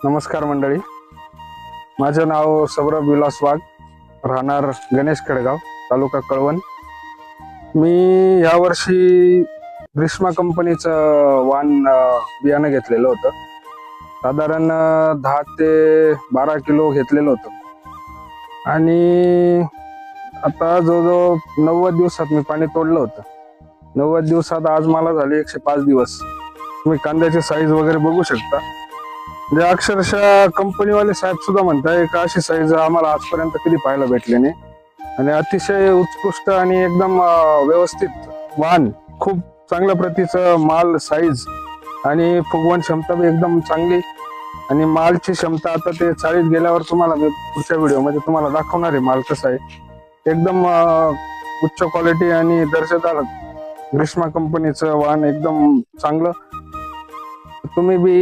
नमस्कार मंडळी, माझे नाव सौरभ विलास वाघ, राहणार गणेश खडगाव, तालुका कळवण। मी यावर्षी ग्रीष्मा कंपनीचं वाण बियाणं घेतलेलं होतं। साधारण 10 ते 12 किलो घेतलेलं होतं आणि आता जवळजवळ 90 दिवसात मी पाणी तोडलं होतं। 90 दिवसात आज मला झाले 105 दिवस। तुम्ही कांद्याची साईज वगैरे बघू शकता। म्हणजे अक्षरशः कंपनीवाले साहेब सुद्धा म्हणताय का अशी साईज आम्हाला आजपर्यंत कधी पाहायला भेटली नाही आणि अतिशय उत्कृष्ट आणि एकदम व्यवस्थित वाण, खूप चांगल्या प्रतीचं माल, साईज आणि फुगवण क्षमता बी एकदम चांगली आणि मालची क्षमता आता ते 40 गेल्यावर तुम्हाला मी पुढच्या व्हिडिओमध्ये तुम्हाला दाखवणार आहे माल कसा आहे। एकदम उच्च क्वालिटी आणि दर्जेदार ग्रीष्मा कंपनीचं वाण, एकदम चांगलं। तुम्ही बी